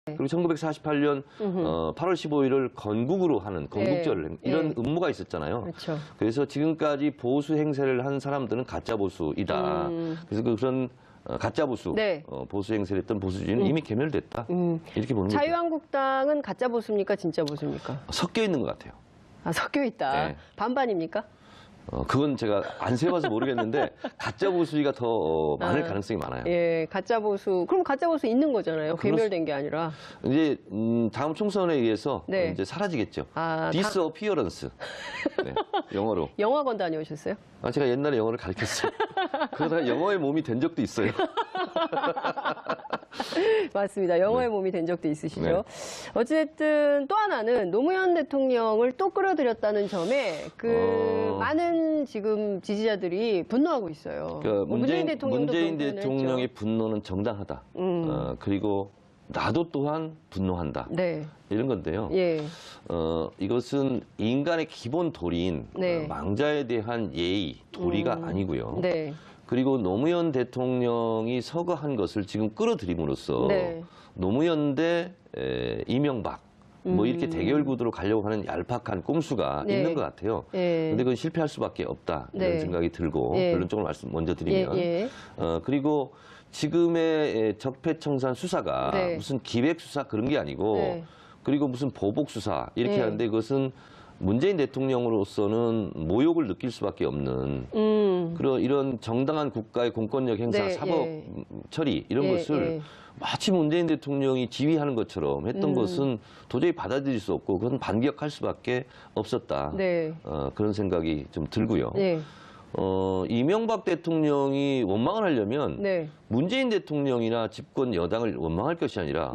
그리고 1948년 8월 15일을 건국으로 하는 건국절 이런 음모가 있었잖아요. 그렇죠. 그래서 지금까지 보수 행세를 한 사람들은 가짜 보수이다. 그래서 그런 가짜 보수, 보수 행세를 했던 보수주의는 이미 괴멸됐다. 이렇게 보는 거죠. 자유한국당은 가짜 보수입니까? 진짜 보수입니까? 섞여 있는 것 같아요. 아, 섞여 있다. 네. 반반입니까? 그건 제가 안 세봐서 모르겠는데 가짜 보수주의가 더 많을 가능성이 많아요. 예, 가짜 보수. 그럼 가짜 보수 있는 거잖아요. 괴멸된 게 아니라. 이제 다음 총선에 의해서 이제 사라지겠죠. disappearance. 네, 영어로. 영어학원 다녀오셨어요? 제가 옛날에 영어를 가르쳤어요. 그러다가 영어의 몸이 된 적도 있어요. 맞습니다. 영어의 몸이 된 적도 있으시죠. 어쨌든 또 하나는 노무현 대통령을 또 끌어들였다는 점에 많은 지금 지지자들이 분노하고 있어요. 문재인 대통령의 분노는 정당하다. 그리고 나도 또한 분노한다. 이런 건데요. 이것은 인간의 기본 도리인 망자에 대한 예의, 도리가 아니고요. 그리고 노무현 대통령이 서거한 것을 지금 끌어들임으로써 노무현 대 이명박 뭐 이렇게 대결 구도로 가려고 하는 얄팍한 꼼수가 있는 것 같아요. 근데 그건 실패할 수밖에 없다 이런 생각이 들고 결론적으로 말씀 먼저 드리면 그리고 지금의 적폐청산 수사가 무슨 기획 수사 그런 게 아니고 그리고 무슨 보복 수사 이렇게 하는데 그것은 문재인 대통령으로서는 모욕을 느낄 수밖에 없는 그런 이런 정당한 국가의 공권력 행사, 사법 처리 이런 것을 마치 문재인 대통령이 지휘하는 것처럼 했던 것은 도저히 받아들일 수 없고 그건 반격할 수밖에 없었다. 그런 생각이 좀 들고요. 이명박 대통령이 원망을 하려면 문재인 대통령이나 집권 여당을 원망할 것이 아니라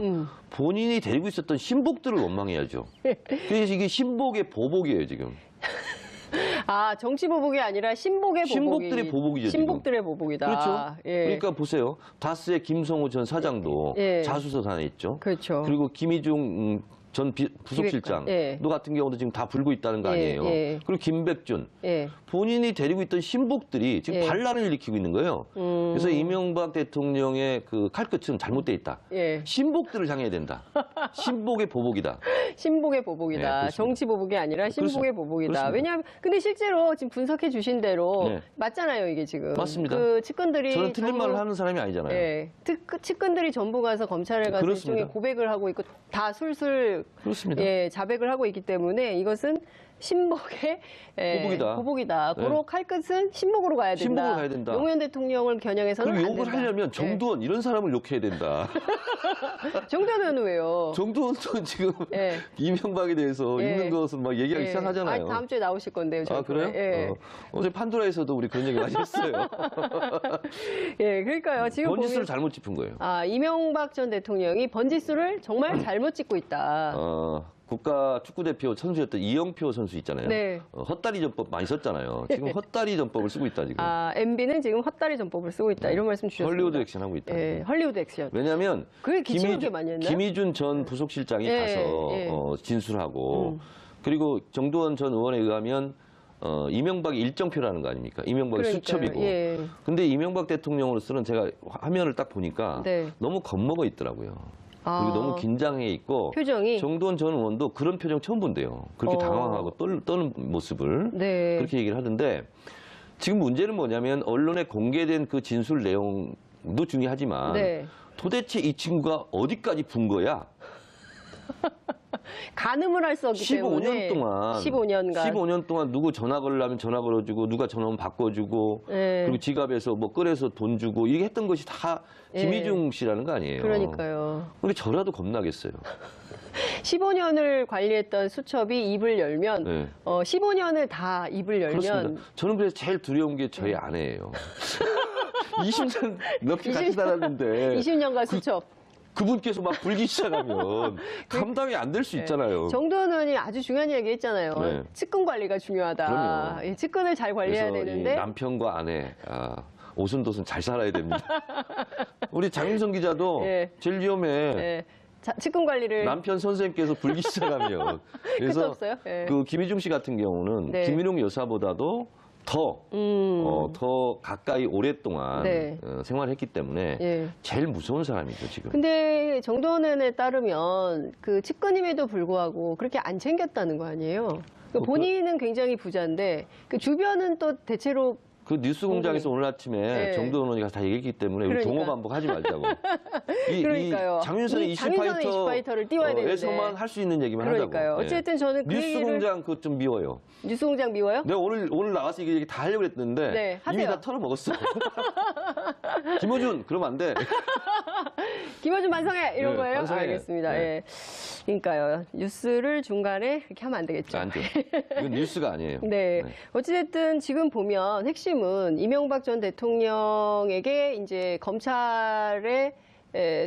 본인이 데리고 있었던 신복들을 원망해야죠. 그래서 이게 신복의 보복이에요, 지금. 아, 정치 보복이 아니라 신복의 보복이. 신복들의 보복이죠. 신복들의 보복이다. 그렇죠. 그러니까 보세요. 다스의 김성호 전 사장도 자수서산에 있죠. 그렇죠. 그리고 김희중 전 부속실장 너 같은 경우도 지금 다 불고 있다는 거 아니에요. 그리고 김백준 본인이 데리고 있던 신복들이 지금 반란을 일으키고 있는 거예요. 그래서 이명박 대통령의 그 칼끝은 잘못돼 있다. 신복들을 향해야 된다. 신복의 보복이다. 신복의 보복이다. 정치 보복이 아니라 신복의 보복이다. 왜냐하면 근데 실제로 지금 분석해 주신 대로 맞잖아요, 이게 지금. 맞습니다. 그 측근들이 저는 틀린 말을 하는 사람이 아니잖아요. 측근들이 전부 가서 검찰에 가서 일종의 고백을 하고 있고 다 술술 자백을 하고 있기 때문에 이것은 신복의 보복이다. 고로 칼끝은 신복으로 가야 된다. 신복으로 가야 된다. 노무현 대통령을 겨냥해서는 그럼 안 욕을 된다. 하려면 정두원 이런 사람을 욕해야 된다. 정두원 의원은 왜요? 정두원도 지금 이명박에 대해서 있는 것은 막 얘기하기 시작하잖아요. 다음 주에 나오실 건데요. 그래요? 어제 판도라에서도 우리 그런 얘기 많이 했어요. 그러니까요. 지금 번지수를 잘못 짚은 거예요. 이명박 전 대통령이 번지수를 정말 잘못 짚고 있다. 국가 축구대표 선수였던 이영표 선수 있잖아요. 헛다리 전법 많이 썼잖아요. 지금 헛다리 전법을 쓰고 있다, 지금. MB는 지금 헛다리 전법을 쓰고 있다. 이런 말씀 주셨습니다. 헐리우드 액션 하고 있다. 헐리우드 액션. 왜냐하면 김희준 전 부속실장이 가서 진술하고 그리고 정두원 전 의원에 의하면 이명박이 일정표라는 거 아닙니까? 이명박이 수첩이고. 근데 이명박 대통령으로서는 제가 화면을 딱 보니까 너무 겁먹어 있더라고요. 그리고 너무 긴장해 있고 표정이 정두원 전 의원도 그런 표정 처음 본대요. 그렇게 당황하고 떠는 모습을 그렇게 얘기를 하던데 지금 문제는 뭐냐면 언론에 공개된 그 진술 내용도 중요하지만 도대체 이 친구가 어디까지 분 거야? 가늠을 할 수 없기 때문에 15년 동안 누구 전화 걸려면 전화 걸어주고 누가 전화 오면 바꿔주고 그리고 지갑에서 뭐 꺼내서 돈 주고 이게 했던 것이 다 김희중 씨라는 거 아니에요. 그러니까요. 근데 저라도 겁나겠어요. 15년을 관리했던 수첩이 입을 열면 15년을 다 입을 열면 그렇습니다. 저는 그래서 제일 두려운 게 저희 아내예요. 20년 넘게 같이 살았는데 20년간 수첩. 그분께서 막 불기 시작하면 감당이 안 될 수 있잖아요. 정두원 의원이 아주 중요한 얘기 했잖아요. 측근 관리가 중요하다. 측근을 잘 관리해야 되는데 남편과 아내 오순도순 잘 살아야 됩니다. 우리 장윤성 기자도 제일 위험해. 측근 관리를 남편 선생님께서 불기 시작하면 그래서 그 김희중 씨 같은 경우는 김일용 여사보다도 더 가까이 오랫동안 생활했기 때문에 제일 무서운 사람이죠, 지금. 근데 근데 정도원 의원에 따르면 그 측근임에도 불구하고 그렇게 안 챙겼다는 거 아니에요? 그러니까 본인은 굉장히 부자인데 그 주변은 또 대체로 그 뉴스공장에서 오늘 아침에 네. 정도원 의원이 다 얘기했기 때문에 우리 그러니까. 동호반복하지 말자고. 그러니까요. 장윤선의 이슈파이터를 띄워야 되는데. 에서만 할 수 있는 얘기만 그러니까요. 하자고. 어쨌든 저는 그 뉴스공장 그거 좀 미워요. 뉴스공장 미워요? 내가 오늘 나가서 이게 다 하려고 했는데 네, 이미 하세요. 다 털어먹었어. 김어준 그러면 안 돼. 김어준 반성해 이런 네, 거예요? 반성해. 알겠습니다. 네. 예. 그러니까요. 뉴스를 중간에 그렇게 하면 안 되겠죠. 안 돼. 이건 뉴스가 아니에요. 네. 어찌됐든 지금 보면 핵심은 이명박 전 대통령에게 이제 검찰의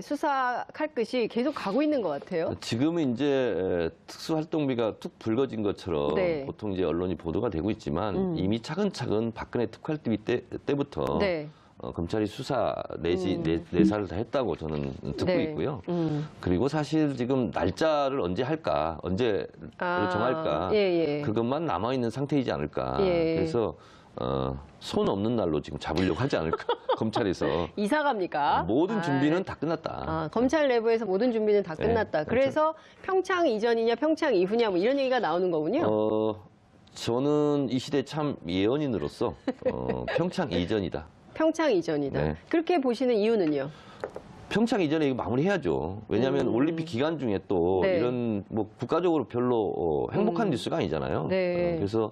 수사 칼끝이 계속 가고 있는 것 같아요. 지금은 이제 특수활동비가 툭 불거진 것처럼 네. 보통 이제 언론이 보도가 되고 있지만 이미 차근차근 박근혜 특활비 때부터 네. 검찰이 수사 내사를 다 했다고 저는 듣고 네. 있고요. 그리고 사실 지금 날짜를 언제 할까, 언제 정할까, 예. 그것만 남아있는 상태이지 않을까. 예. 그래서 손 없는 날로 지금 잡으려고 하지 않을까, 검찰에서. 이사 갑니까? 모든 준비는 다 끝났다. 검찰 내부에서 모든 준비는 다 끝났다. 네, 그래서 평창 이전이냐 평창 이후냐 뭐 이런 얘기가 나오는 거군요. 저는 이 시대 참 예언인으로서 평창 이전이다. 평창 이전이다. 네. 그렇게 보시는 이유는요? 평창 이전에 이거 마무리해야죠. 왜냐하면 올림픽 기간 중에 또 네. 이런 뭐 국가적으로 별로 행복한 뉴스가 아니잖아요. 네. 그래서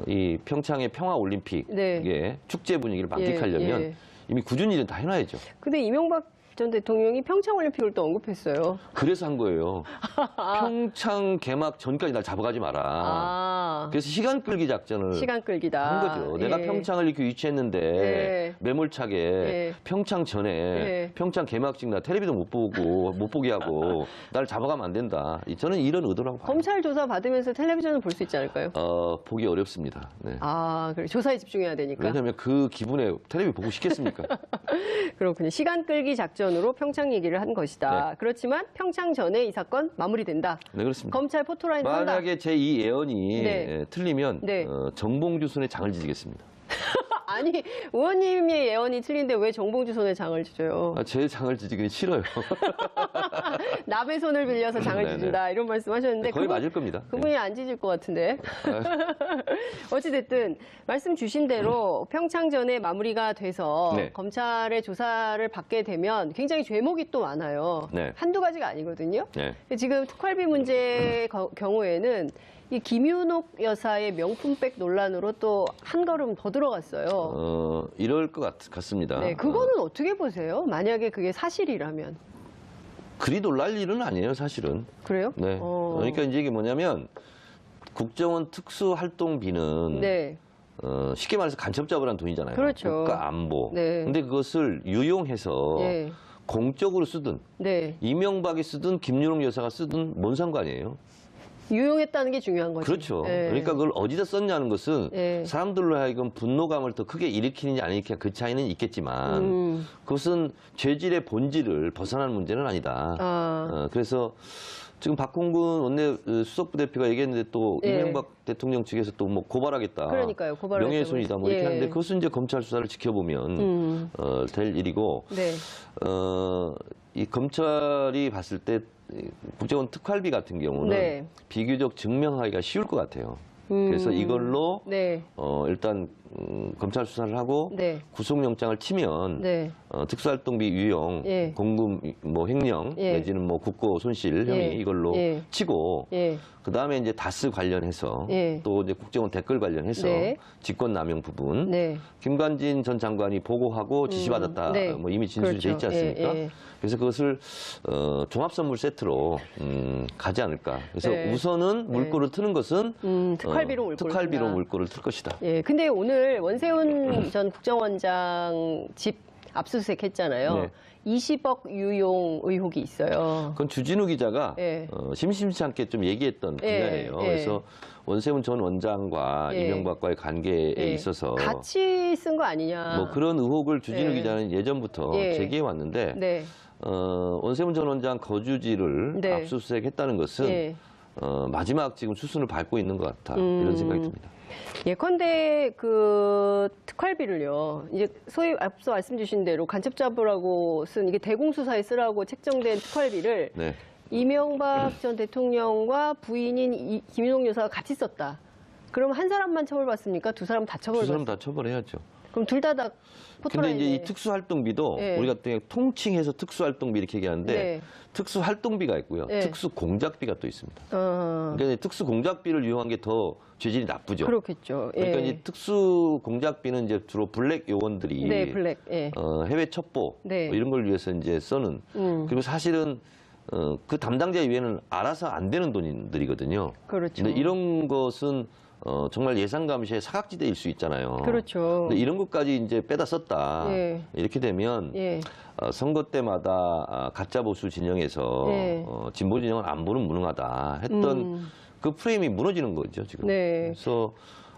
이 평창의 평화 올림픽의 네. 축제 분위기를 만끽하려면 예. 이미 굳은 일은 다 해놔야죠. 근데 이명박 전 대통령이 평창 올림픽을 또 언급했어요. 그래서 한 거예요. 평창 개막 전까지 날 잡아가지 마라. 그래서 시간 끌기 작전을 시간 끌기다. 한 거죠. 내가 예. 평창을 이렇게 유치했는데 예. 매몰차게 예. 평창 전에 예. 평창 개막식 나 텔레비도 못 보게 하고 날 잡아가면 안 된다. 저는 이런 의도라고 봐요. 검찰 조사 받으면서 텔레비전을 볼 수 있지 않을까요? 보기 어렵습니다. 네. 그래 조사에 집중해야 되니까. 왜냐하면 그 기분에 텔레비 보고 싶겠습니까? 그렇군요. 시간 끌기 작전으로 평창 얘기를 한 것이다. 네. 그렇지만 평창 전에 이 사건 마무리된다. 네, 그렇습니다. 검찰 포토라인 한다. 만약에 제 이 예언이 네. 틀리면 네. 정봉주 손에 장을 지지겠습니다. 아니 의원님의 예언이 틀린데 왜 정봉주 손에 장을 지져요? 제 장을 지지기 싫어요. 남의 손을 빌려서 장을 네네. 지진다 이런 말씀하셨는데 거의 맞을 겁니다. 그분이 안 지질 것 같은데. 어찌됐든 말씀 주신 대로 평창 전에 마무리가 돼서 네. 검찰의 조사를 받게 되면 굉장히 죄목이 또 많아요. 네. 한두 가지가 아니거든요. 네. 지금 특활비 문제의 경우에는 이 김윤옥 여사의 명품백 논란으로 또 한 걸음 더 들어갔어요. 이럴 것 같습니다. 네, 그거는 어떻게 보세요? 만약에 그게 사실이라면. 그리 놀랄 일은 아니에요, 사실은. 그래요? 네. 그러니까 이제 이게 뭐냐면 국정원 특수활동비는 네. 쉽게 말해서 간첩 잡으라는 돈이잖아요. 그렇죠. 국가 안보. 네. 근데 그것을 유용해서 네. 공적으로 쓰든 네. 이명박이 쓰든 김윤옥 여사가 쓰든 뭔 상관이에요. 유용했다는 게 중요한 거죠. 그렇죠. 네. 그러니까 그걸 어디다 썼냐는 것은 네. 사람들로 하여금 분노감을 더 크게 일으키느냐 안 일으키느냐 그 차이는 있겠지만 그것은 죄질의 본질을 벗어나는 문제는 아니다. 그래서 지금 박홍근 원내 수석부 대표가 얘기했는데 또 네. 이명박 대통령 측에서 또 뭐 고발하겠다. 그러니까요. 고발을 명예훼손이다. 뭐 이렇게 예. 하는데 그것은 이제 검찰 수사를 지켜보면 될 일이고 네. 이 검찰이 봤을 때 국정원 특활비 같은 경우는 네. 비교적 증명하기가 쉬울 것 같아요. 그래서 이걸로 네. 일단 검찰 수사를 하고 네. 구속영장을 치면 네. 특수활동비 유용, 예. 공금 뭐 횡령 예. 내지는 뭐 국고 손실 혐의 예. 이걸로 예. 치고 예. 그 다음에 이제 다스 관련해서 예. 또 이제 국정원 댓글 관련해서 네. 직권남용 부분 네. 김관진 전 장관이 보고하고 지시받았다. 네. 뭐 이미 진술이 돼 있지 그렇죠. 않습니까? 예, 예. 그래서 그것을 종합선물 세트로 가지 않을까. 그래서 네. 우선은 물꼬를 트는 것은 특활비로 물꼬를 특활비로 튼다. 물꼬를 틀 것이다. 예. 근데 오늘 원세훈 전 국정원장 집 압수수색 했잖아요. 네. 20억 유용 의혹이 있어요. 그건 주진우 기자가 예. 심심치 않게 좀 얘기했던 예, 분야예요. 예. 그래서 원세훈 전 원장과 예. 이명박과의 관계에 예. 있어서 같이 쓴 거 아니냐. 뭐 그런 의혹을 주진우 예. 기자는 예전부터 예. 제기해 왔는데 네. 원세훈 전 원장 거주지를 네. 압수수색했다는 것은 예. 마지막 지금 수순을 밟고 있는 것 같다. 이런 생각이 듭니다. 예컨대 그 특활비를요. 이제 소위 앞서 말씀 주신 대로 간첩 잡으라고 쓴 이게 대공수사에 쓰라고 책정된 특활비를 네. 이명박 전 대통령과 부인인 김윤옥 여사가 같이 썼다. 그럼 한 사람만 처벌받습니까? 두 사람 다 두 사람 처벌받습니까? 다 처벌해야죠. 그럼 둘 다 근데 이제 포털라인에. 이 특수활동비도 네. 우리가 통칭해서 특수활동비 이렇게 얘기하는데 네. 특수활동비가 있고요. 네. 특수공작비가 또 있습니다. 어, 그러니까 이제 특수공작비를 이용한 게 더 죄질이 나쁘죠. 그렇겠죠. 예. 그러니까 이제 특수공작비는 이제 주로 블랙 요원들이 네, 블랙. 예. 해외 첩보 네. 뭐 이런 걸 위해서 이제 쓰는 그리고 사실은 그 담당자 이외에는 알아서 안 되는 돈들이거든요. 그렇죠. 근데 이런 것은 정말 예산 감시의 사각지대일 수 있잖아요. 그렇죠. 근데 이런 것까지 이제 빼다 썼다. 예. 이렇게 되면 예. 선거 때마다 가짜 보수 진영에서 예. 진보 진영은 안보는 무능하다 했던 그 프레임이 무너지는 거죠 지금. 네. 그래서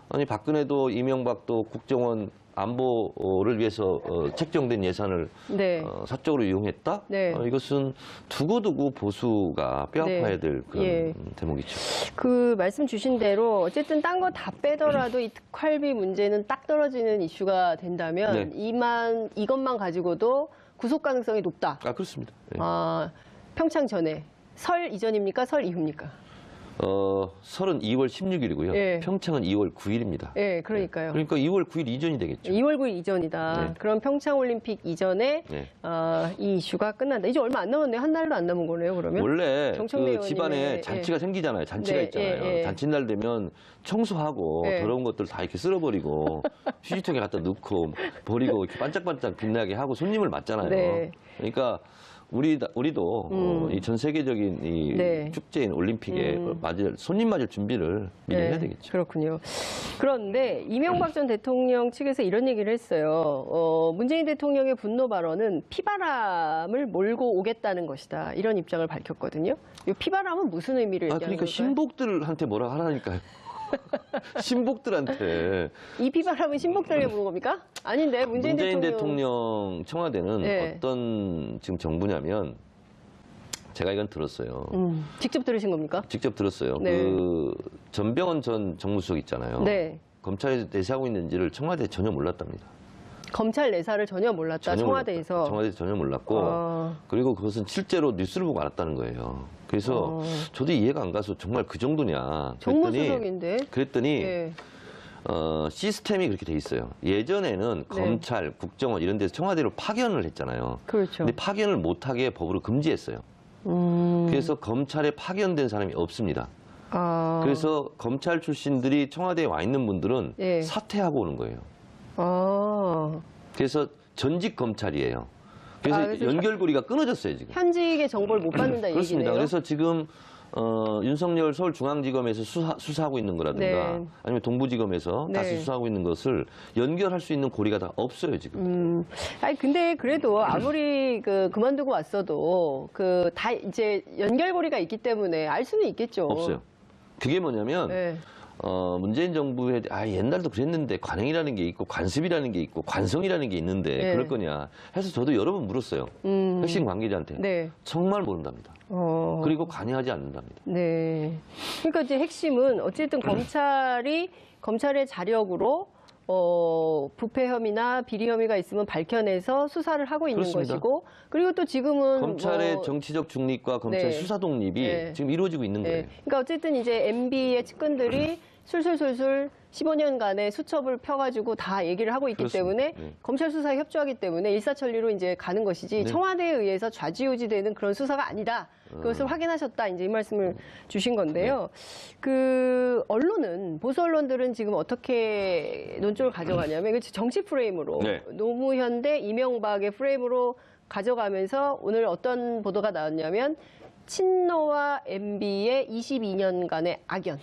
아니 박근혜도 이명박도 국정원 안보를 위해서 책정된 예산을 네. 사적으로 이용했다? 네. 이것은 두고두고 보수가 뼈아파야 네. 될 그런 예. 대목이죠. 그 말씀 주신 대로 어쨌든 딴 거 다 빼더라도 이 특활비 문제는 딱 떨어지는 이슈가 된다면 네. 이것만 가지고도 구속 가능성이 높다. 아 그렇습니다. 예. 아, 평창 전에 설 이전입니까? 설 이후입니까? 설은 2월 16일이고요. 예. 평창은 2월 9일입니다. 예, 그러니까요. 그러니까 2월 9일 이전이 되겠죠. 2월 9일 이전이다. 네. 그럼 평창 올림픽 이전에 네. 이 이슈가 끝난다. 이제 얼마 안 남았네요. 한 달도 안 남은 거네요. 그러면 원래 정청래 그 집안에 의원님의, 잔치가 생기잖아요. 잔치가 네, 있잖아요. 예, 예. 잔칫날 되면 청소하고 예. 더러운 것들 다 이렇게 쓸어버리고 휴지통에 갖다 넣고 버리고 이렇게 반짝반짝 빛나게 하고 손님을 맞잖아요. 네. 그러니까 우리도 이 전 세계적인 이 네. 축제인 올림픽에 손님 맞을 준비를 미리 네, 해야 되겠죠. 그렇군요. 그런데 이명박 전 대통령 측에서 이런 얘기를 했어요. 문재인 대통령의 분노 발언은 피바람을 몰고 오겠다는 것이다. 이런 입장을 밝혔거든요. 이 피바람은 무슨 의미를 얘기하는 그러니까 걸까요? 신복들한테 뭐라 하라니까요. 신복들한테 이 피바람은 신복들에게 부른 겁니까? 아닌데 문재인 대통령 청와대는 네. 어떤 지금 정부냐면 제가 이건 들었어요. 직접 들으신 겁니까? 직접 들었어요. 네. 그 전병헌 전 정무수석 있잖아요. 네. 검찰에서 내세하고 있는지를 청와대에 전혀 몰랐답니다. 검찰 내사를 전혀 몰랐다. 전혀 청와대에서. 몰랐다. 청와대에서 전혀 몰랐고 그리고 그것은 실제로 뉴스를 보고 알았다는 거예요. 그래서 저도 이해가 안 가서 정말 그 정도냐 정무수석인데. 그랬더니 예. 시스템이 그렇게 돼 있어요. 예전에는 검찰, 국정원 이런 데서 청와대로 파견을 했잖아요. 그렇죠. 근데 파견을 못하게 법으로 금지했어요. 그래서 검찰에 파견된 사람이 없습니다. 아. 그래서 검찰 출신들이 청와대에 와 있는 분들은 예. 사퇴하고 오는 거예요. 아. 그래서 전직 검찰이에요. 그래서 그래서 연결고리가 끊어졌어요, 지금. 현직의 정보를 못 받는다 그렇습니다. 얘기네요. 그래서 지금 윤석열 서울중앙지검에서 수사하고 있는 거라든가 네. 아니면 동부지검에서 네. 다시 수사하고 있는 것을 연결할 수 있는 고리가 다 없어요, 지금. 아니 근데 그래도 아무리 그만두고 왔어도 다 이제 연결고리가 있기 때문에 알 수는 있겠죠. 없어요. 그게 뭐냐면 네. 문재인 정부에 옛날도 그랬는데 관행이라는 게 있고 관습이라는 게 있고 관성이라는 게 있는데 네. 그럴 거냐 해서 저도 여러 번 물었어요. 핵심 관계자한테. 네. 정말 모른답니다. 그리고 관여하지 않는답니다. 네. 그러니까 이제 핵심은 어쨌든 검찰의 자력으로 부패 혐의나 비리 혐의가 있으면 밝혀내서 수사를 하고 있는 그렇습니다. 것이고 그리고 또 지금은 검찰의 정치적 중립과 검찰 네. 수사 독립이 네. 지금 이루어지고 있는 거예요. 네. 그러니까 어쨌든 이제 MB의 측근들이 술술술술 15년간의 수첩을 펴가지고 다 얘기를 하고 있기 그렇습니다. 때문에 네. 검찰 수사에 협조하기 때문에 일사천리로 이제 가는 것이지 네. 청와대에 의해서 좌지우지되는 그런 수사가 아니다. 그것을 확인하셨다. 이제 이 말씀을 주신 건데요. 그 언론은 보수 언론들은 지금 어떻게 논조를 가져가냐면 이거 정치 프레임으로 네. 노무현 대 이명박의 프레임으로 가져가면서 오늘 어떤 보도가 나왔냐면 친노와 MB의 22년간의 악연.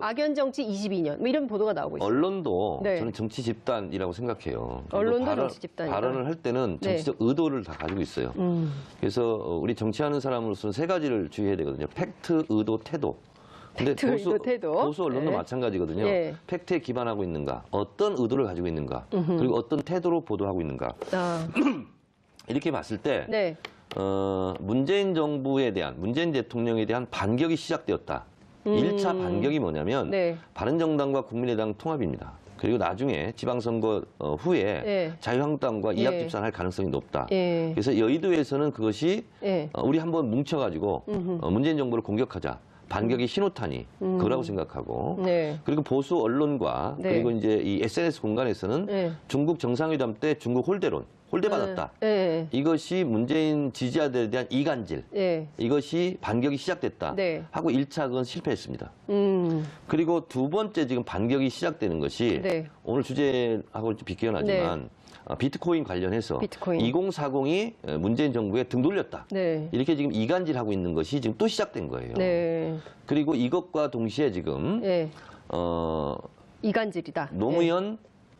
악연 정치 22년. 뭐 이런 보도가 나오고 있어요. 언론도 네. 저는 정치 집단이라고 생각해요. 언론도 정치 집단이다. 발언을 할 때는 정치적 의도를 다 가지고 있어요. 그래서 우리 정치하는 사람으로서는 세 가지를 주의해야 되거든요. 팩트, 의도, 태도. 근데 팩트, 의도, 태도. 보수 언론도 네. 마찬가지거든요. 네. 팩트에 기반하고 있는가, 어떤 의도를 가지고 있는가, 그리고 어떤 태도로 보도하고 있는가. 아, 이렇게 봤을 때 네. 문재인 정부에 대한, 문재인 대통령에 대한 반격이 시작되었다. 1차 반격이 뭐냐면 네. 바른정당과 국민의당 통합입니다. 그리고 나중에 지방선거 후에 네. 자유한국당과 이합집산할 가능성이 높다. 그래서 여의도에서는 그것이 우리 한번 뭉쳐가지고 문재인 정부를 공격하자. 반격의 신호탄이 그거라고 생각하고 그리고 보수 언론과 그리고 이제 이 SNS 공간에서는 중국 정상회담 때 중국 홀대 받았다. 이것이 문재인 지지자들에 대한 이간질, 이것이 반격이 시작됐다 하고 1차 그건 실패했습니다. 그리고 두 번째 지금 반격이 시작되는 것이 오늘 주제하고 좀 비껴나지만 비트코인 관련해서 2040이 문재인 정부에 등 돌렸다. 이렇게 지금 이간질하고 있는 것이 지금 또 시작된 거예요. 그리고 이것과 동시에 지금 이간질이다. 노무현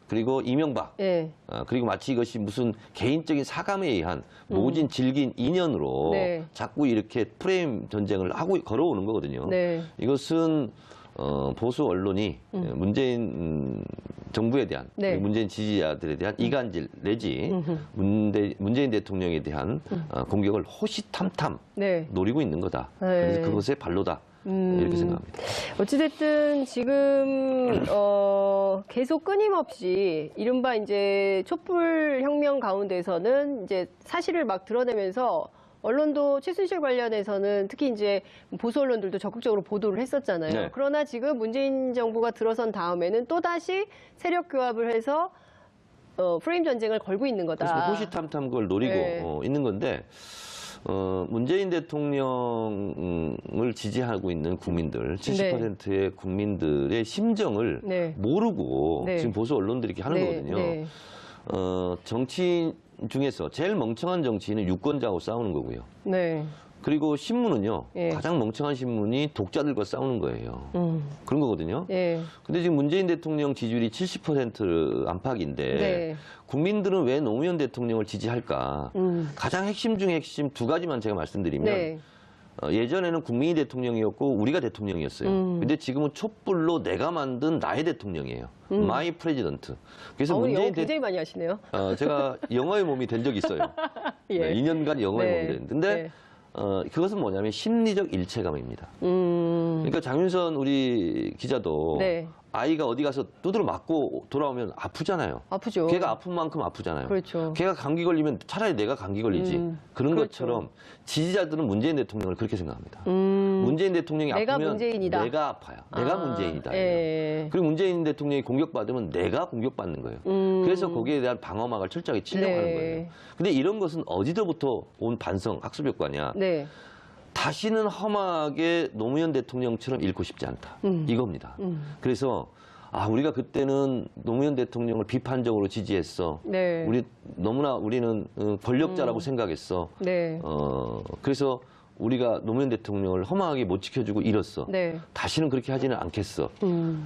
그리고 이명박 그리고 마치 이것이 무슨 개인적인 사감에 의한 모진 질긴 인연으로 자꾸 이렇게 프레임 전쟁을 하고 걸어오는 거거든요. 이것은 보수 언론이 문재인 정부에 대한 문재인 지지자들에 대한 이간질 내지 문재인 대통령에 대한 공격을 호시탐탐 노리고 있는 거다. 그래서 그것의 발로다. 이렇게 생각합니다. 어찌됐든 지금 계속 끊임없이 이른바 이제 촛불 혁명 가운데서는 이제 사실을 막 드러내면서 언론도 최순실 관련해서는 특히 이제 보수 언론들도 적극적으로 보도를 했었잖아요. 그러나 지금 문재인 정부가 들어선 다음에는 또다시 세력 교합을 해서 프레임 전쟁을 걸고 있는 거다. 그래서 호시탐탐 그걸 노리고 있는 건데 문재인 대통령을 지지하고 있는 국민들, 70%의 국민들의 심정을 모르고 지금 보수 언론들이 이렇게 하는 거거든요. 정치인 중에서 제일 멍청한 정치인은 유권자하고 싸우는 거고요. 그리고 신문은요, 가장 멍청한 신문이 독자들과 싸우는 거예요. 그런 거거든요. 근데 지금 문재인 대통령 지지율이 70% 안팎인데 국민들은 왜 노무현 대통령을 지지할까? 가장 핵심 중에 핵심 두 가지만 제가 말씀드리면 예전에는 국민이 대통령이었고 우리가 대통령이었어요. 근데 지금은 촛불로 내가 만든 나의 대통령이에요. 마이 프레지던트. 그래서 문재인 굉장히 많이 하시네요. 제가 영어의 몸이 된 적이 있어요. 2년간 영어의 몸이 됐는데 그것은 뭐냐면 심리적 일체감입니다. 그러니까 장윤선 우리 기자도 아이가 어디 가서 두드러 맞고 돌아오면 아프잖아요. 아프죠. 걔가 아픈 만큼 아프잖아요. 그렇죠. 걔가 감기 걸리면 차라리 내가 감기 걸리지. 그런 것처럼 지지자들은 문재인 대통령을 그렇게 생각합니다. 문재인 대통령이 내가 아프면 문재인이다. 내가 아파요. 내가 문재인이다. 그리고 문재인 대통령이 공격받으면 내가 공격받는 거예요. 그래서 거기에 대한 방어막을 철저하게 치려고 하는 거예요. 근데 이런 것은 어디서부터 온 반성, 학습 효과냐. 다시는 험하게 노무현 대통령처럼 잃고 싶지 않다. 이겁니다. 그래서 우리가 그때는 노무현 대통령을 비판적으로 지지했어. 우리는 권력자라고 생각했어. 그래서 우리가 노무현 대통령을 허망하게 못 지켜주고 잃었어. 다시는 그렇게 하지는 않겠어.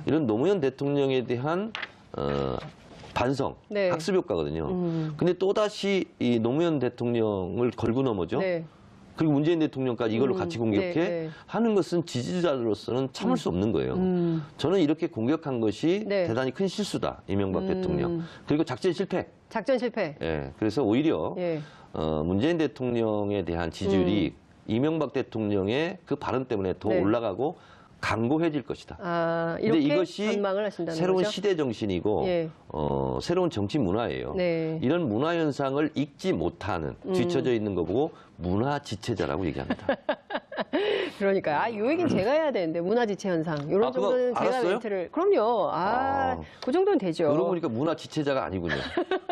이런 노무현 대통령에 대한 반성, 학습 효과거든요. 근데 또다시 이 노무현 대통령을 걸고 넘어져. 그리고 문재인 대통령까지 이걸로 같이 공격해 하는 것은 지지자로서는 참을 수 없는 거예요. 저는 이렇게 공격한 것이 대단히 큰 실수다. 이명박 대통령. 그리고 작전 실패. 작전 실패. 그래서 오히려 문재인 대통령에 대한 지지율이 이명박 대통령의 그 발언 때문에 더 올라가고 강고해질 것이다. 이렇게 근데 이것이 전망을 하신다는 새로운 거죠? 시대 정신이고 새로운 정치 문화예요. 이런 문화 현상을 읽지 못하는 뒤처져 있는 거 보고 문화 지체자라고 얘기합니다. 그러니까 이 얘기는 제가 해야 되는데 문화 지체 현상 이런 정도는 제가 알았어요? 멘트를 그럼요. 그 정도는 되죠. 그러고 보니까 문화 지체자가 아니군요.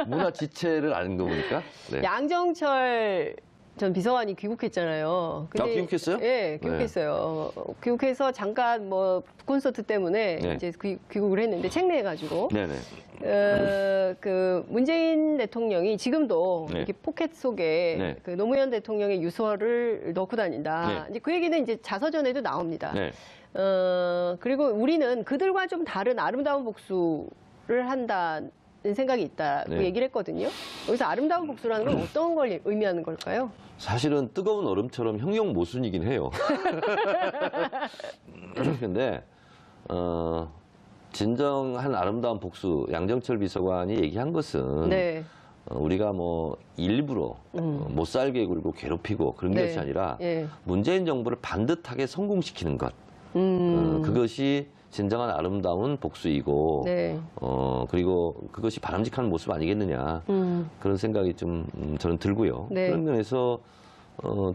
문화 지체를 아는 거 보니까. 양정철 전 비서관이 귀국했잖아요. 근데, 귀국했어요? 귀국했어요. 귀국해서 잠깐 뭐 콘서트 때문에 이제 귀국을 했는데 책내가지고. 그 문재인 대통령이 지금도 이렇게 포켓 속에 그 노무현 대통령의 유서를 넣고 다닌다. 이제 그 얘기는 이제 자서전에도 나옵니다. 그리고 우리는 그들과 좀 다른 아름다운 복수를 한다는 생각이 있다고 얘기를 했거든요. 여기서 아름다운 복수라는 건 어떤 걸 의미하는 걸까요? 사실은 뜨거운 얼음처럼 형용 모순이긴 해요. 근데 진정한 아름다운 복수, 양정철 비서관이 얘기한 것은 우리가 뭐 일부러 못 살게 굴고 괴롭히고 그런 네. 것이 아니라 예. 문재인 정부를 반듯하게 성공시키는 것. 그것이 진정한 아름다운 복수이고 네. 그리고 그것이 바람직한 모습 아니겠느냐 그런 생각이 좀 저는 들고요. 네. 그런 면에서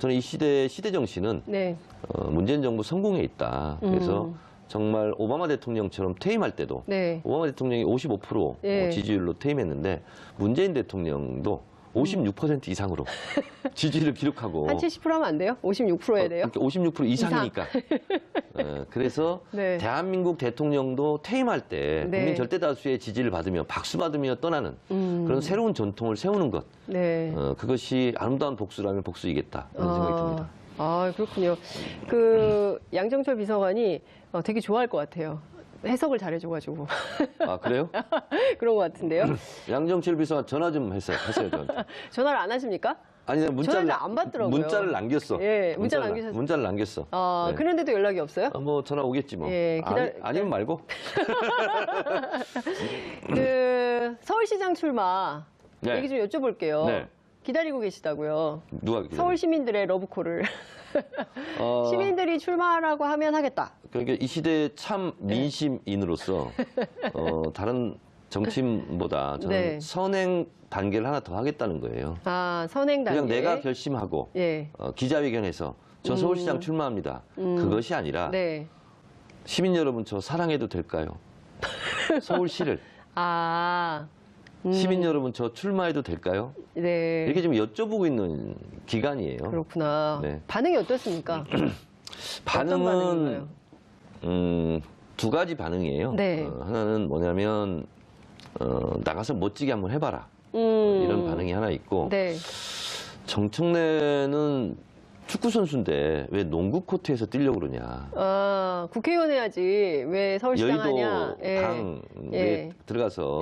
저는 이 시대 정신은 네. 문재인 정부 성공에 있다. 그래서 정말 오바마 대통령처럼 퇴임할 때도 네. 오바마 대통령이 55% 예. 지지율로 퇴임했는데 문재인 대통령도 56% 이상으로 지지율을 기록하고 한 70% 하면 안 돼요? 56% 해야 돼요? 그러니까 56% 이상이니까. 그래서 네. 대한민국 대통령도 퇴임할 때 네. 국민 절대 다수의 지지를 받으며 박수 받으며 떠나는 그런 새로운 전통을 세우는 것. 네. 그것이 아름다운 복수라면 복수이겠다. 그런 생각이 듭니다. 아, 그렇군요. 그 양정철 비서관이 되게 좋아할 것 같아요. 해석을 잘해줘가지고. 아, 그래요? 그런 것 같은데요. 양정철 비서관 전화 좀 하세요, 저한테. 전화를 안 하십니까? 아니, 내가 전화를 안 받더라고요. 문자를 남겼어. 예, 문자를 남기셨어요. 문자를 남겼어. 네. 그런데도 연락이 없어요? 뭐 전화 오겠지 뭐. 예, 아니면 말고. 그 서울시장 출마 네. 얘기 좀 여쭤볼게요. 네. 기다리고 계시다고요. 누가 기다려? 서울 시민들의 러브콜을. 시민들이 출마하라고 하면 하겠다. 그러니까 이 시대의 참 민심인으로서 다른 정치인보다 저는 네. 선행 단계를 하나 더 하겠다는 거예요. 아, 선행 단계. 그냥 내가 결심하고 예. 기자회견에서 저 서울시장 출마합니다. 그것이 아니라 네. 시민 여러분 저 사랑해도 될까요? 서울시를. 아. 시민 여러분 저 출마해도 될까요? 네. 이렇게 좀 여쭤보고 있는 기간이에요. 그렇구나. 네. 반응이 어떻습니까? 반응은 두 가지 반응이에요. 네. 하나는 뭐냐면 나가서 멋지게 한번 해봐라 이런 반응이 하나 있고 네. 정청래는 축구 선수인데 왜 농구 코트에서 뛰려고 그러냐? 아, 국회의원 해야지. 왜 서울시장 하냐? 여의도 당에 들어가서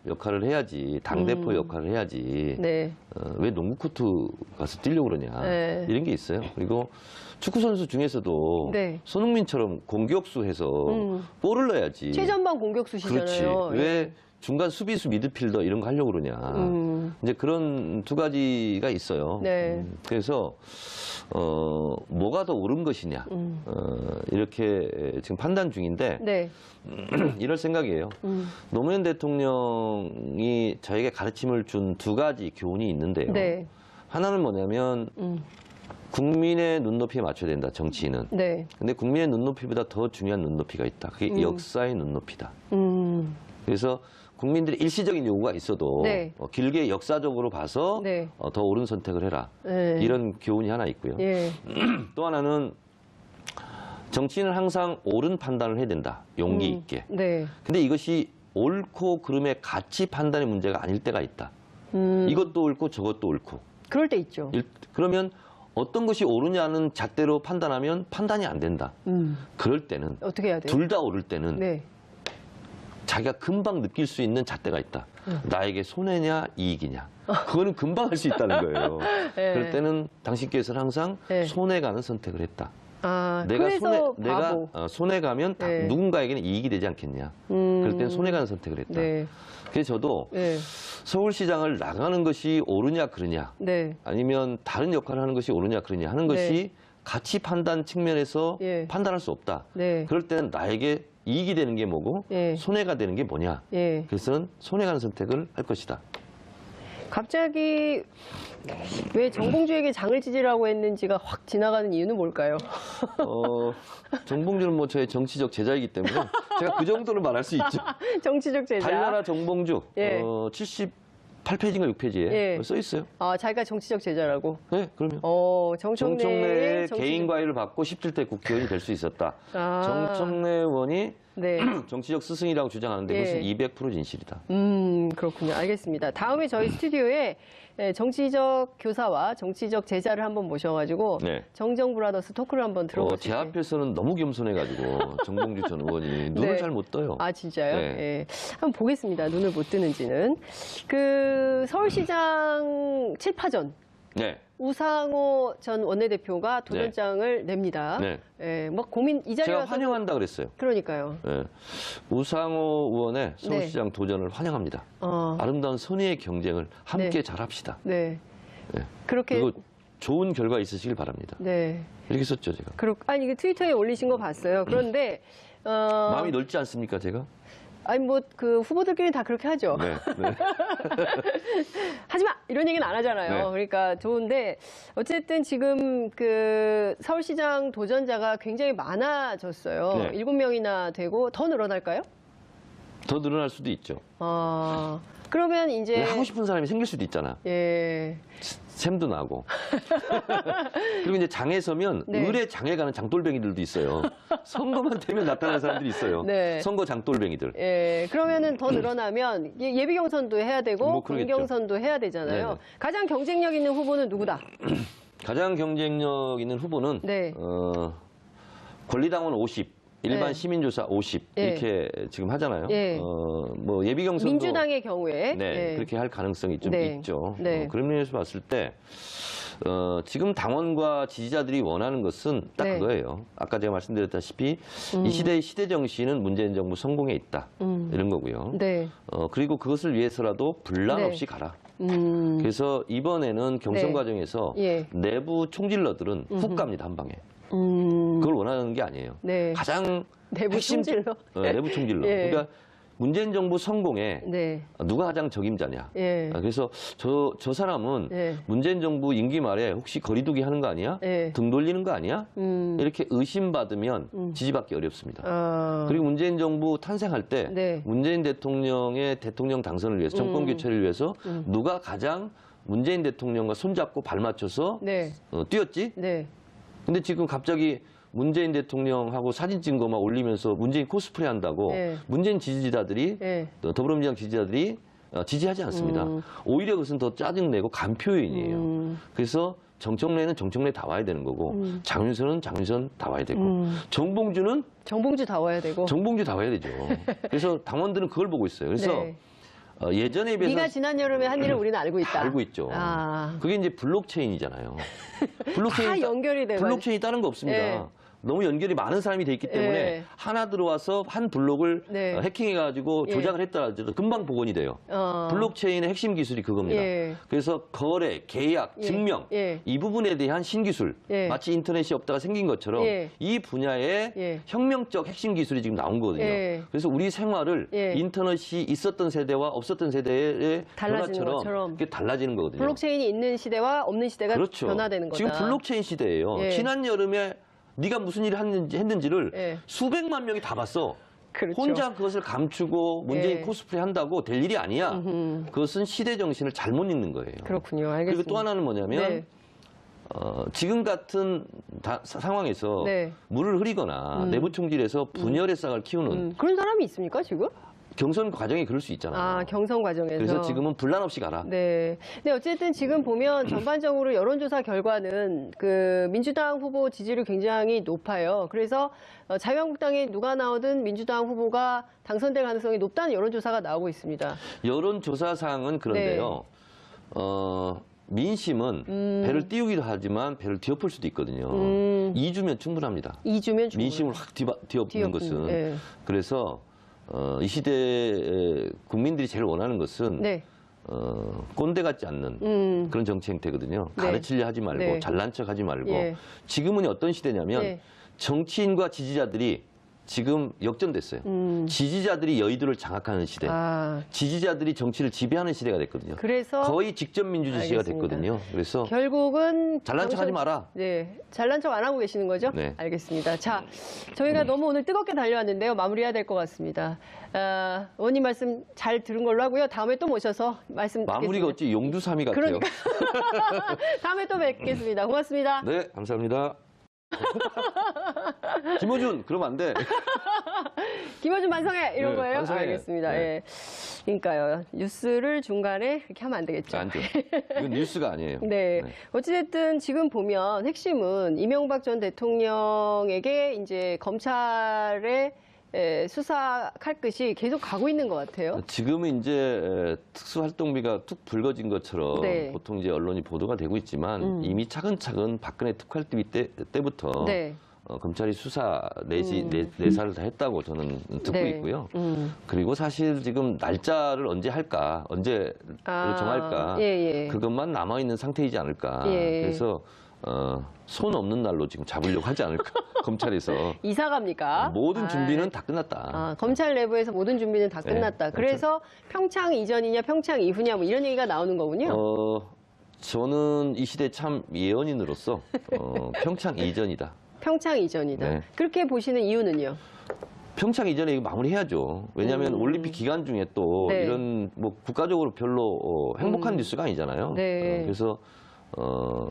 역할을 해야지. 당대표 역할을 해야지. 네. 왜 농구 코트 가서 뛰려고 그러냐? 이런 게 있어요. 그리고 축구 선수 중에서도 네. 손흥민처럼 공격수 해서 골을 넣어야지. 최전방 공격수시잖아요. 그렇지. 왜 중간 수비수 미드필더 이런 거 하려고 그러냐. 이제 그런 두 가지가 있어요. 네. 그래서 뭐가 더 옳은 것이냐. 이렇게 지금 판단 중인데 네. 이럴 생각이에요. 노무현 대통령이 저에게 가르침을 준 두 가지 교훈이 있는데요. 네. 하나는 뭐냐면 국민의 눈높이에 맞춰야 된다, 정치인은. 네. 근데 국민의 눈높이보다 더 중요한 눈높이가 있다. 그게 역사의 눈높이다. 그래서 국민들의 일시적인 요구가 있어도 네. 길게 역사적으로 봐서 네. 더 옳은 선택을 해라. 네. 이런 교훈이 하나 있고요. 예. 또 하나는 정치인은 항상 옳은 판단을 해야 된다. 용기 있게. 네. 근데 이것이 옳고 그름의 가치 판단의 문제가 아닐 때가 있다. 이것도 옳고 저것도 옳고. 그럴 때 있죠. 그러면 어떤 것이 옳으냐는 잣대로 판단하면 판단이 안 된다. 그럴 때는 어떻게 해야 돼요? 둘 다 옳을 때는 네. 자기가 금방 느낄 수 있는 잣대가 있다. 나에게 손해냐 이익이냐. 그거는 금방 할 수 있다는 거예요. 네. 그럴 때는 당신께서는 항상 네. 손해 가는 선택을 했다. 아, 내가 그래서 내가 바보. 손해 가면 네. 누군가에게는 이익이 되지 않겠냐. 그럴 때는 손해 가는 선택을 했다. 네. 그래서 저도 네. 서울시장을 나가는 것이 옳으냐 그러냐. 네. 아니면 다른 역할을 하는 것이 옳으냐 그러냐 하는 것이 가치 판단 측면에서 예. 판단할 수 없다. 네. 그럴 때는 나에게 이익이 되는 게 뭐고 예. 손해가 되는 게 뭐냐. 예. 그래서는 손해 가는 선택을 할 것이다. 갑자기 왜 정봉주에게 장을 찢으라고 했는지가 확 지나가는 이유는 뭘까요? 정봉주는 뭐 저의 정치적 제자이기 때문에 제가 그 정도로 말할 수 있죠. 정치적 제자. 달나라 정봉주 예. 78페이지인가 6페이지에 예. 써 있어요. 아, 자기가 정치적 제자라고? 네, 그러면. 정청래의 개인 과외를 받고 17대 국회의원이 될 수 있었다. 아. 정청래 의원이 네. 정치적 스승이라고 주장하는데 예. 그것은 200% 진실이다. 그렇군요. 알겠습니다. 다음에 저희 스튜디오에 정치적 교사와 정치적 제자를 한번 모셔가지고 네. 정정 브라더스 토크를 한번 제 들어보실게요. 앞에서는 너무 겸손해가지고 정봉주 전 의원이 눈을 네. 잘 못 떠요. 아, 진짜요? 네. 예. 한번 보겠습니다. 눈을 못 뜨는지는. 그 서울시장 7파전. 네. 우상호 전 원내대표가 도전장을 냅니다. 네. 예, 뭐 고민 이 자리에 제가 와서 환영한다 그랬어요. 그러니까요. 네. 우상호 의원의 서울시장 도전을 환영합니다. 아름다운 선의의 경쟁을 함께 잘합시다. 네. 네. 그렇게 그리고 좋은 결과 있으시길 바랍니다. 네. 이렇게 썼죠, 제가. 아니 이게 트위터에 올리신 거 봤어요. 그런데 마음이 넓지 않습니까, 제가? 아니 뭐 그 후보들끼리 다 그렇게 하죠. 네. 네. 하지 마 이런 얘기는 안 하잖아요. 네. 그러니까 좋은데 어쨌든 지금 그 서울시장 도전자가 굉장히 많아졌어요. 네. 7명이나 되고 더 늘어날까요? 더 늘어날 수도 있죠. 그러면 이제 하고 싶은 사람이 생길 수도 있잖아. 예. 샘도 나고. 그리고 이제 장에 서면 네. 을에 장에 가는 장돌뱅이들도 있어요. 선거만 되면 나타나는 사람들이 있어요. 네. 선거 장돌뱅이들. 예, 그러면은 더 늘어나면 예비 경선도 해야 되고 뭐 그러겠죠. 본경선도 해야 되잖아요. 네네. 가장 경쟁력 있는 후보는 누구다? 가장 경쟁력 있는 후보는 네. 권리당원 50, 일반 네. 시민조사 50 예. 이렇게 지금 하잖아요. 예. 뭐 예비 경선도 민주당의 경우에 네, 예. 그렇게 할 가능성이 좀 네. 있죠. 네. 그런 면에서 봤을 때 지금 당원과 지지자들이 원하는 것은 딱 네. 그거예요. 아까 제가 말씀드렸다시피 이 시대의 시대 정신은 문재인 정부 성공에 있다. 이런 거고요. 네. 그리고 그것을 위해서라도 분란 네. 없이 가라. 그래서 이번에는 경선 네. 과정에서 예. 내부 총질러들은 훅 갑니다, 한 방에. 그걸 원하는 게 아니에요. 네. 가장 내부 총질러. 내부 총질러. 예. 그러니까 문재인 정부 성공에 네. 누가 가장 적임자냐. 예. 그래서 저 사람은 예. 문재인 정부 임기 말에 혹시 거리두기 하는 거 아니야? 예. 등 돌리는 거 아니야? 이렇게 의심받으면 지지받기 어렵습니다. 그리고 문재인 정부 탄생할 때 네. 문재인 대통령의 대통령 당선을 위해서 정권 교체를 위해서 누가 가장 문재인 대통령과 손잡고 발 맞춰서 네. 뛰었지? 네. 근데 지금 갑자기 문재인 대통령하고 사진 찍은 거만 올리면서 문재인 코스프레 한다고 네. 문재인 지지자들이 네. 더불어민주당 지지자들이 지지하지 않습니다. 오히려 그것은 더 짜증내고 간표인이에요. 그래서 정청래는 정청래 다 와야 되는 거고 장윤선은 장윤선 다 와야 되고 정봉주는 정봉주 다 와야 되고. 정봉주 다 와야 되죠. 그래서 당원들은 그걸 보고 있어요. 그래서 네. 예전에 비해서 네가 지난 여름에 한 일을 우리는 알고 있다. 다 알고 있죠. 그게 이제 블록체인이잖아요. 다 연결이 돼가지고. 블록체인이 다른 거 없습니다. 네. 너무 연결이 많은 사람이 돼 있기 때문에 네. 하나 들어와서 한 블록을 네. 해킹해가지고 예. 조작을 했더라도 금방 복원이 돼요. 블록체인의 핵심 기술이 그겁니다. 예. 그래서 거래, 계약, 예. 증명 예. 이 부분에 대한 신기술 예. 마치 인터넷이 없다가 생긴 것처럼 예. 이 분야의 예. 혁명적 핵심 기술이 지금 나온 거거든요. 예. 그래서 우리 생활을 예. 인터넷이 있었던 세대와 없었던 세대의 달라지는 변화처럼 것처럼. 그게 달라지는 거거든요. 블록체인이 있는 시대와 없는 시대가 그렇죠. 변화되는 거다. 지금 블록체인 시대예요. 예. 지난 여름에 네가 무슨 일을 했는지를 예. 수백만 명이 다 봤어. 그렇죠. 혼자 그것을 감추고 문재인 예. 코스프레 한다고 될 일이 아니야. 그것은 시대 정신을 잘못 읽는 거예요. 그렇군요. 알겠습니다. 그리고 또 하나는 뭐냐면 네. 지금 같은 상황에서 네. 물을 흐리거나 내부 총질에서 분열의 싹을 키우는 그런 사람이 있습니까, 지금? 경선 과정이 그럴 수 있잖아요. 경선 과정에서. 그래서 지금은 분란 없이 가라. 네. 근데 어쨌든 지금 보면 전반적으로 여론조사 결과는 그 민주당 후보 지지율이 굉장히 높아요. 그래서 자유한국당에 누가 나오든 민주당 후보가 당선될 가능성이 높다는 여론조사가 나오고 있습니다. 여론조사상은 그런데요. 민심은 배를 띄우기도 하지만 배를 뒤엎을 수도 있거든요. 2주면 충분합니다. 2주면 충분. 민심을 확 뒤엎는 것은. 네. 그래서 이 시대에 국민들이 제일 원하는 것은 네. 꼰대 같지 않는 그런 정치 행태거든요. 네. 가르치려 하지 말고 네. 잘난 척 하지 말고 예. 지금은 어떤 시대냐면 네. 정치인과 지지자들이 지금 역전됐어요. 지지자들이 여의도를 장악하는 시대. 지지자들이 정치를 지배하는 시대가 됐거든요. 그래서 거의 직접 민주주의 시대가 알겠습니다. 됐거든요. 그래서 결국은 잘난 척 하지 마라. 네, 잘난 척 안 하고 계시는 거죠? 네. 알겠습니다. 자, 저희가 너무 오늘 뜨겁게 달려왔는데요. 마무리해야 될 것 같습니다. 의원님 말씀 잘 들은 걸로 하고요. 다음에 또 모셔서 말씀 마무리가 듣겠습니다. 어찌 용두삼이 같아요. 그러니까. 다음에 또 뵙겠습니다. 고맙습니다. 네, 감사합니다. 김어준, 그러면 안 돼. 김어준 반성해 이런 네, 거예요? 반성해. 알겠습니다. 네. 예. 그러니까요. 뉴스를 중간에 그렇게 하면 안 되겠죠. 안 돼. 이건 뉴스가 아니에요. 네. 어찌됐든 지금 보면 핵심은 이명박 전 대통령에게 이제 검찰의 수사 칼끝이 계속 가고 있는 것 같아요. 지금은 이제 특수활동비가 툭 불거진 것처럼 네. 보통 이제 언론이 보도가 되고 있지만 이미 차근차근 박근혜 특활비 때부터 네. 검찰이 수사 내사를 다 했다고 저는 듣고 네. 있고요. 그리고 사실 지금 날짜를 언제 할까, 언제 정할까, 예, 예. 그것만 남아있는 상태이지 않을까. 예. 그래서 손 없는 날로 지금 잡으려고 하지 않을까, 검찰에서. 이사 갑니까? 모든 준비는 다 끝났다. 검찰 내부에서 모든 준비는 다 끝났다. 그래서 평창 이전이냐 평창 이후냐 뭐 이런 얘기가 나오는 거군요. 저는 이 시대 참 예언인으로서 평창 이전이다. 평창 이전이다. 네. 그렇게 보시는 이유는요? 평창 이전에 이거 마무리해야죠. 왜냐하면 올림픽 기간 중에 또 네. 이런 뭐 국가적으로 별로 행복한 뉴스가 아니잖아요. 네. 그래서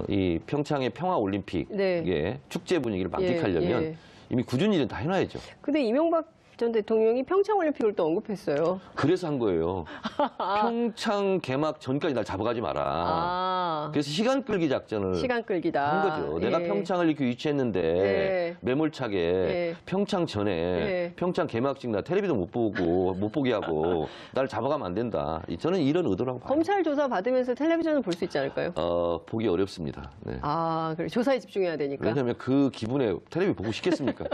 이 평창의 평화 올림픽의 네. 축제 분위기를 만끽하려면 예. 이미 굳은 일은 다 해놔야죠. 근데 이명박 전 대통령이 평창 올림픽을 또 언급했어요. 그래서 한 거예요. 평창 개막 전까지 날 잡아가지 마라. 그래서 시간 끌기 작전을 시간 끌기다. 한 거죠. 내가 평창을 이렇게 유치했는데 매몰차게 평창 전에 평창 개막식 나 텔레비도 못 보게 하고 날 잡아가면 안 된다. 저는 이런 의도라고 봐요. 검찰 조사 받으면서 텔레비전을 볼 수 있지 않을까요? 보기 어렵습니다. 네. 그래 조사에 집중해야 되니까. 왜냐하면 그 기분에 텔레비 보고 싶겠습니까?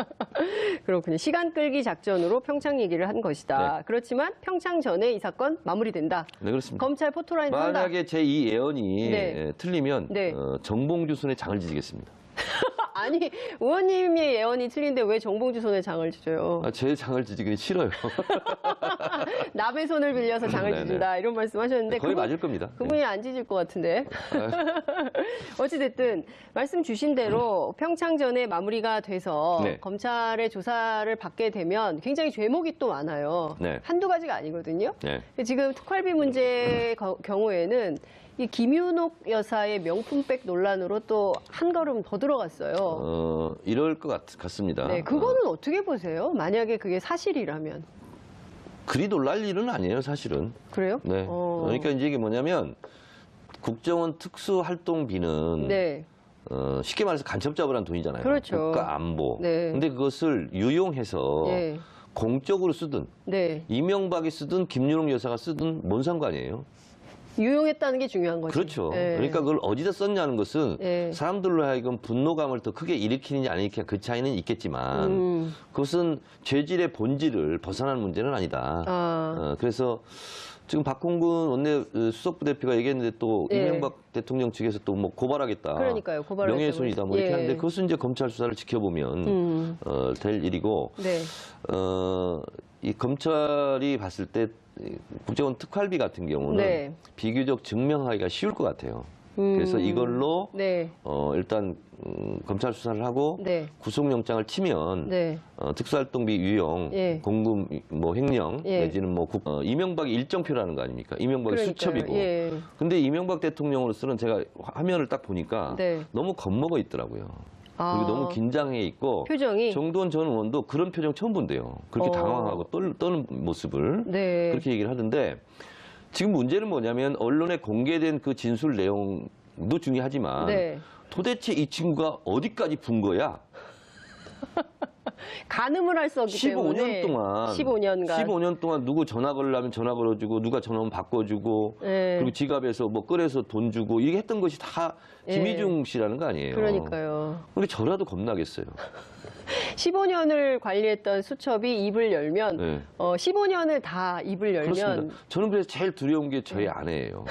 그렇군요. 시간 끌기 작전으로 평창 얘기를 한 것이다. 네. 그렇지만 평창 전에 이 사건 마무리된다. 네, 그렇습니다. 검찰 포토라인 한다. 만약에 제 이 예언이 네. 틀리면 네. 정봉주 손에 장을 지지겠습니다. 아니 의원님의 예언이 틀린데 왜 정봉주 손에 장을 지져요? 제 장을 지지기는 싫어요. 남의 손을 빌려서 장을 네네. 지진다 이런 말씀하셨는데 거의 맞을 겁니다. 그분이 안 지질 것 같은데. 어찌됐든 말씀 주신 대로 평창전에 마무리가 돼서 네. 검찰의 조사를 받게 되면 굉장히 죄목이 또 많아요. 네. 한두 가지가 아니거든요. 네. 지금 특활비 문제 경우에는 이 김윤옥 여사의 명품백 논란으로 또 한 걸음 더 들어갔어요. 이럴 것 같습니다. 네, 그거는 어떻게 보세요? 만약에 그게 사실이라면. 그리 놀랄 일은 아니에요, 사실은. 그래요? 네. 그러니까 이제 이게 뭐냐면 국정원 특수활동비는 네. 쉽게 말해서 간첩 잡으라는 돈이잖아요. 그렇죠. 국가 안보. 네. 근데 그것을 유용해서 네. 공적으로 쓰든 네. 이명박이 쓰든 김윤옥 여사가 쓰든 뭔 상관이에요. 유용했다는 게 중요한 거죠. 그렇죠. 네. 그러니까 그걸 어디다 썼냐는 것은 네. 사람들로 하여금 분노감을 더 크게 일으키느냐 안 일으키느냐 그 차이는 있겠지만 그것은 죄질의 본질을 벗어나는 문제는 아니다. 그래서 지금 박홍근 원내 수석부 대표가 얘기했는데 또 이명박 대통령 측에서 또 뭐 고발하겠다. 그러니까요. 고발을 명예훼손이다. 뭐 이렇게 하는데 그것은 이제 검찰 수사를 지켜보면 될 일이고 네. 이 검찰이 봤을 때 국정원 특활비 같은 경우는 비교적 증명하기가 쉬울 것 같아요. 그래서 이걸로 일단 검찰 수사를 하고 구속영장을 치면 특수활동비 유용, 공금 뭐 횡령 내지는 뭐 이명박이 일정표라는 거 아닙니까? 이명박이 수첩이고. 근데 이명박 대통령으로서는 제가 화면을 딱 보니까 너무 겁먹어 있더라고요. 그리고 너무 긴장해 있고 표정이 정도원 전 의원도 그런 표정 처음 본대요. 그렇게 당황하고 떠는 모습을 그렇게 얘기를 하던데 지금 문제는 뭐냐면 언론에 공개된 그 진술 내용도 중요하지만 도대체 이 친구가 어디까지 분 거야? 가늠을 할 수 없기 때문에 15년 동안 누구 전화 걸으려면 전화 걸어주고 누가 전화 오면 바꿔주고 그리고 지갑에서 뭐 꺼내서 돈 주고 이게 했던 것이 다 김희중 씨라는 거 아니에요. 그러니까요. 근데 저라도 겁나겠어요. 15년을 관리했던 수첩이 입을 열면 15년을 다 입을 열면 그렇습니다. 저는 그래서 제일 두려운 게 저희 아내예요.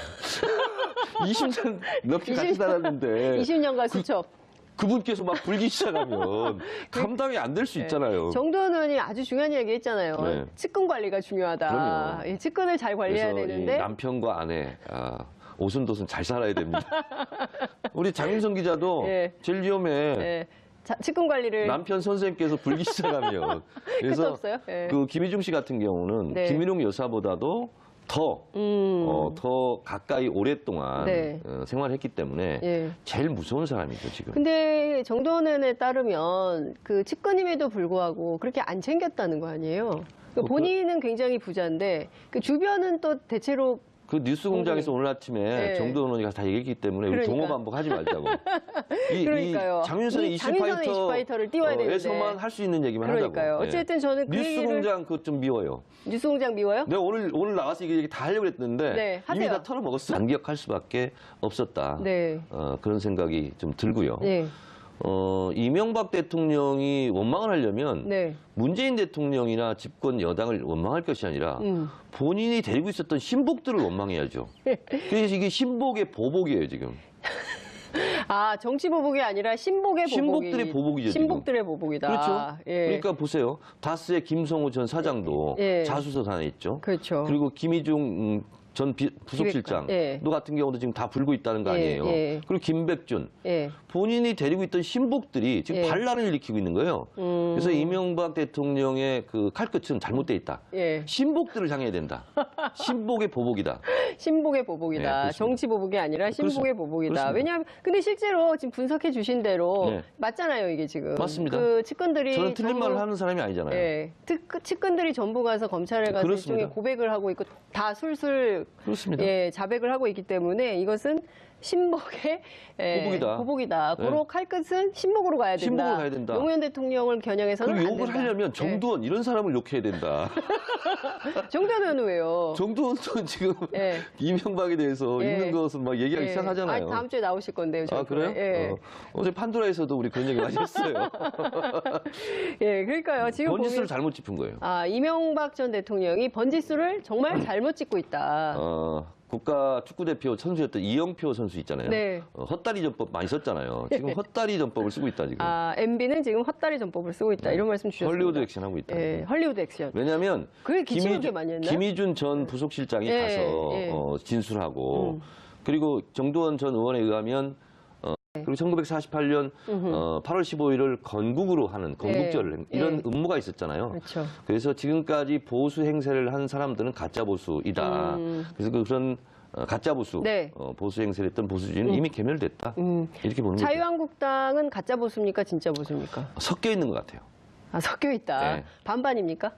20년 넘게 같이 살았는데 20년간 수첩. 그분께서 막 불기 시작하면 감당이 안 될 수 있잖아요. 정도원 의원이 아주 중요한 이야기 했잖아요. 측근 관리가 중요하다. 이 측근을 잘 관리해야 되는데. 이 남편과 아내 오순도순 잘 살아야 됩니다. 우리 장윤성 기자도 제일 위험해. 측근 관리를. 남편 선생님께서 불기 시작하면. 그래서 그 김희중 씨 같은 경우는 김윤옥 여사보다도 더 가까이 오랫동안 생활했기 때문에 제일 무서운 사람이죠, 지금. 근데 정도원 의원에 따르면 그 측근임에도 불구하고 그렇게 안 챙겼다는 거 아니에요? 본인은 굉장히 부자인데 그 주변은 또 대체로 그 뉴스공장에서 오늘 아침에 네. 정도원 의원이 다 얘기했기 때문에 우리 동호 반복하지 말자고. 그러니까요. 장윤선의 이슈파이터를 띄워야 되는데. 에서만 할 수 있는 얘기만 그러니까요. 하자고. 어쨌든 저는 그 뉴스공장 그것 좀 미워요. 뉴스공장 미워요? 내가 오늘 나와서 이게 다 하려고 했는데 네, 하세요. 이미 다 털어먹었어. 반격할 수밖에 없었다. 네. 그런 생각이 좀 들고요. 네. 이명박 대통령이 원망을 하려면 네. 문재인 대통령이나 집권 여당을 원망할 것이 아니라 본인이 데리고 있었던 신복들을 원망해야죠. 그래서 이게 신복의 보복이에요, 지금. 아, 정치 보복이 아니라 신복의 보복이. 신복들의 보복이죠, 지금. 신복들의 보복이다. 그렇죠. 예. 그러니까 보세요. 다스의 김성우 전 사장도 예. 자수서산에 있죠. 그렇죠. 그리고 김희중 전 부속실장도 예. 같은 경우도 지금 다 불고 있다는 거 예, 아니에요. 예. 그리고 김백준 예. 본인이 데리고 있던 신복들이 지금 예. 반란을 일으키고 있는 거예요. 그래서 이명박 대통령의 그 칼끝은 잘못돼 있다. 예. 신복들을 향해야 된다. 신복의 보복이다. 신복의 보복이다. 네, 그렇습니다. 정치 보복이 아니라 신복의 보복이다. 그렇습니다. 왜냐하면 근데 실제로 지금 분석해 주신 대로 네. 맞잖아요, 이게 지금. 맞습니다. 그 측근들이 저는 틀린 말을 하는 사람이 아니잖아요. 예. 측근들이 전부 가서 검찰에 가서 그렇습니다. 일종의 고백을 하고 있고 다 술술 그렇습니다. 예, 자백을 하고 있기 때문에 이것은 신복의 보복이다. 네. 고로 칼끝은 신복으로 가야 된다. 신복으로 가야 된다. 노무현 대통령을 겨냥해서는 그리고 안 욕을 된다. 하려면 정두원 이런 사람을 욕해야 된다. 정두원 의원은 왜요? 정두원도 지금 예. 이명박에 대해서 예. 있는 것을 막 얘기하기 예. 시작하잖아요. 아니, 다음 주에 나오실 건데요. 아, 그래요? 예. 어제 판도라에서도 우리 그런 얘기 많이 했어요. 예, 그러니까요. 지금 번지수를 잘못 짚은 거예요. 이명박 전 대통령이 번지수를 정말 잘못 찍고 있다. 국가 축구대표 선수였던 이영표 선수 있잖아요. 네. 헛다리 전법 많이 썼잖아요. 지금 헛다리 전법을 쓰고 있다, 지금. MB는 지금 헛다리 전법을 쓰고 있다. 이런 말씀 주셨습니다. 헐리우드 액션 하고 있다. 예, 헐리우드 액션. 왜냐하면 그게 기침하게 많이 했나요? 김희준 전 부속실장이 예, 가서 예. 진술하고 그리고 정두원 전 의원에 의하면 그리고 1948년 8월 15일을 건국으로 하는 건국절을 이런 음모가 있었잖아요. 그렇죠. 그래서 지금까지 보수 행세를 한 사람들은 가짜 보수이다. 그래서 그런 가짜 보수, 네. 보수 행세를 했던 보수주의는 이미 괴멸됐다. 이렇게 보는 거죠. 자유한국당은 가짜 보수입니까? 진짜 보수입니까? 섞여 있는 것 같아요. 섞여 있다. 네. 반반입니까?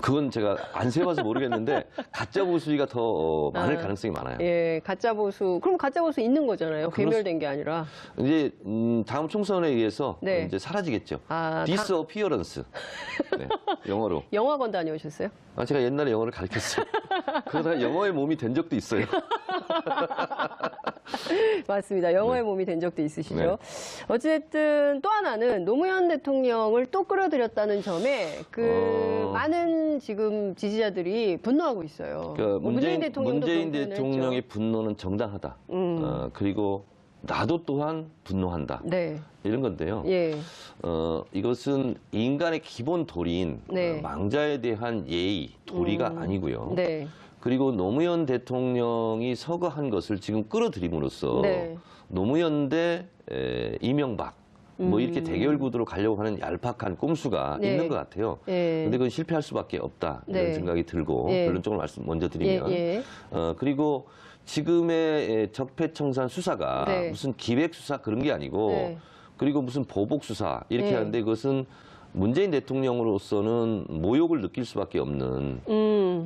그건 제가 안 세봐서 모르겠는데 가짜 보수가 더 많을 가능성이 많아요. 예, 가짜 보수. 그럼 가짜 보수 있는 거잖아요. 괴멸된 게 아니라. 이제 다음 총선에 의해서 네. 이제 사라지겠죠. 아, disappearance. 네, 영어로. 영어학원 다녀오셨어요? 제가 옛날에 영어를 가르쳤어요. 그러다가 영어의 몸이 된 적도 있어요. 맞습니다. 영어의 몸이 된 적도 있으시죠. 네. 어쨌든 또 하나는 노무현 대통령을 또 끌어들였다는 점에 많은 지금 지지자들이 분노하고 있어요. 그러니까 문재인 대통령도 문재인 그런 표현을 대통령의 했죠. 분노는 정당하다. 그리고 나도 또한 분노한다. 네. 이런 건데요. 예. 이것은 인간의 기본 도리인 네. 망자에 대한 예의, 도리가 아니고요. 네. 그리고 노무현 대통령이 서거한 것을 지금 끌어들임으로써 네. 노무현 대 이명박 뭐 이렇게 대결 구도로 가려고 하는 얄팍한 꼼수가 네. 있는 것 같아요. 예. 근데 그건 실패할 수밖에 없다 이런 네. 생각이 들고 예. 결론적으로 말씀 먼저 드리면 예. 그리고 지금의 적폐청산 수사가 네. 무슨 기획 수사 그런 게 아니고 네. 그리고 무슨 보복 수사 이렇게 네. 하는데 그것은 문재인 대통령으로서는 모욕을 느낄 수밖에 없는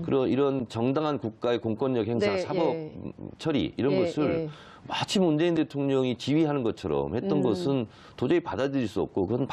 그런 이런 정당한 국가의 공권력 행사, 네, 사법 예. 처리 이런 예, 것을 예. 마치 문재인 대통령이 지휘하는 것처럼 했던 것은 도저히 받아들일 수 없고 그건